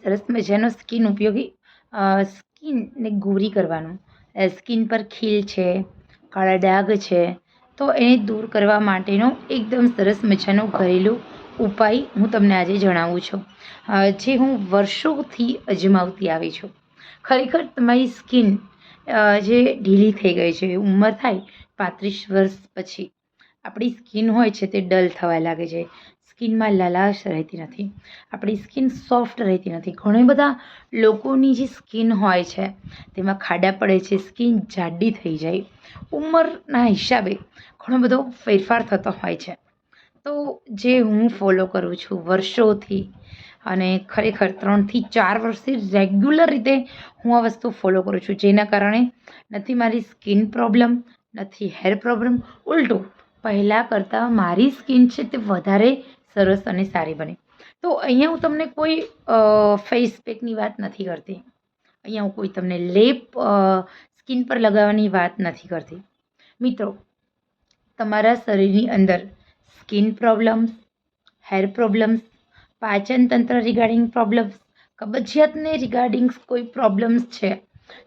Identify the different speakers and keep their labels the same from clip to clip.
Speaker 1: સરસ મજાનો સ્કિન ઉપયોગી સ્કિનને ગોરી કરવાનું. સ્કિન પર ખીલ છે, કાળા ડાઘ છે, તો એને દૂર કરવા માટેનો એકદમ સરસ મજાનો ઘરેલું ઉપાય હું તમને આજે જણાવું છું, જે હું વર્ષોથી અજમાવતી આવી છું. ખરેખર તમારી સ્કિન જે ઢીલી થઈ ગઈ છે, ઉંમર થાય 35 વર્ષ પછી આપણી સ્કિન હોય છે તે ડલ થવા લાગે છે. સ્કિનમાં લાલાશ રહેતી નથી, આપણી સ્કિન સોફ્ટ રહેતી નથી. ઘણા બધા લોકોની જે સ્કિન હોય છે તેમાં ખાડા પડે છે, સ્કિન જાડી થઈ જાય, ઉંમરના હિસાબે ઘણો બધો ફેરફાર થતો હોય છે. તો જે હું ફોલો કરું છું વર્ષોથી, અને ખરેખર 3 થી 4 વર્ષથી રેગ્યુલર રીતે હું આ વસ્તુ ફોલો કરું છું, જેના કારણે નથી મારી સ્કિન પ્રોબ્લેમ, નથી હેર પ્રોબ્લેમ, ઉલટું પહેલાં કરતાં મારી સ્કિન છે તે વધારે સરસ અને સારી બને. તો અહીંયા હું તમને કોઈ ફેસ પેકની વાત નથી કરતી, અહીંયા હું કોઈ તમને લેપ સ્કિન પર લગાવવાની વાત નથી કરતી. મિત્રો, તમારા શરીરની અંદર સ્કિન પ્રોબ્લેમ્સ, હેર પ્રોબ્લેમ્સ, પાચન તંત્ર રિગાર્ડિંગ પ્રોબ્લેમ્સ, કબજિયાતને રિગાર્ડિંગ કોઈ પ્રોબ્લેમ્સ છે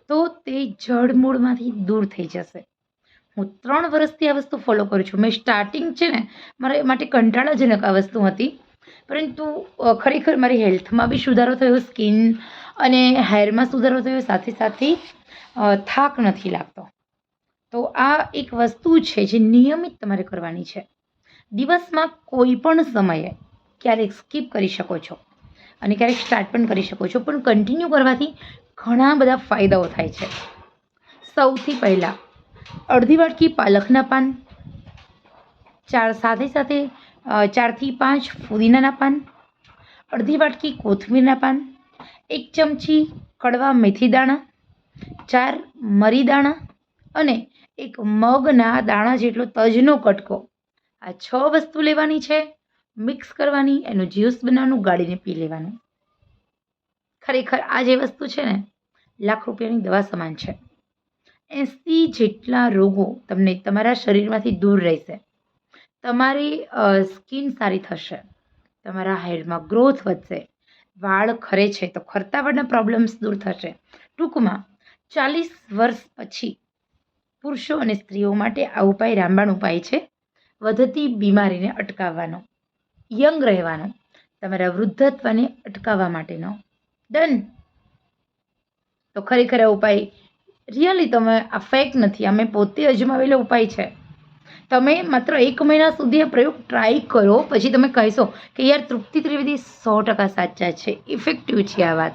Speaker 1: તો તે જડમૂળમાંથી દૂર થઈ જશે. હું 3 વર્ષથી આ વસ્તુ ફોલો કરું છું. મેં સ્ટાર્ટિંગ છે ને મારા માટે કંટાળાજનક આ વસ્તુ હતી, પરંતુ ખરેખર મારી હેલ્થમાં બી સુધારો થયો, સ્કિન અને હેરમાં સુધારો થયો, સાથે સાથે થાક નથી લાગતો. તો આ એક વસ્તુ છે જે નિયમિત તમારે કરવાની છે. દિવસમાં કોઈ પણ સમયે ક્યારેક સ્કીપ કરી શકો છો અને ક્યારેક સ્ટાર્ટ પણ કરી શકો છો, પણ કન્ટિન્યુ કરવાથી ઘણા બધા ફાયદાઓ થાય છે. સૌથી પહેલાં અડધી વાટકી પાલકના પાન, સાથે સાથે 4 થી 5 ફુદીનાના પાન, અડધી વાટકી કોથમીરના પાન, 1 ચમચી કડવા મેથી દાણા, 4 મરી દાણા અને 1 મગના દાણા જેટલો તજનો કટકો. આ 6 વસ્તુ લેવાની છે, મિક્સ કરવાની, એનું જ્યુસ બનાવવાનું, ગાળીને પી લેવાનું. ખરેખર આ જે વસ્તુ છે ને લાખ રૂપિયાની દવા સમાન છે. 80 જેટલા રોગો તમને તમારા શરીરમાંથી દૂર રહેશે, તમારી સ્કિન સારી થશે, તમારા હેરમાં ગ્રોથ વધશે, વાળ ખરે છે તો ખરતા વાળના પ્રોબ્લેમ્સ દૂર થશે. ટૂંકમાં 40 વર્ષ પછી પુરુષો અને સ્ત્રીઓ માટે આ ઉપાય રામબાણ ઉપાય છે, વધતી બીમારીને અટકાવવાનો, યંગ રહેવાનો, તમારા વૃદ્ધત્વને અટકાવવા માટેનો. ડન. તો ખરેખર આ ઉપાય રિયલી તમે આ ફેક નથી, આ મેં પોતે અજમાવેલો ઉપાય છે. તમે માત્ર 1 મહિના સુધી આ પ્રયોગ ટ્રાય કરો, પછી તમે કહેશો કે યાર તૃપ્તિ ત્રિવેદી 100% સાચા છે, ઇફેક્ટિવ છે આ વાત.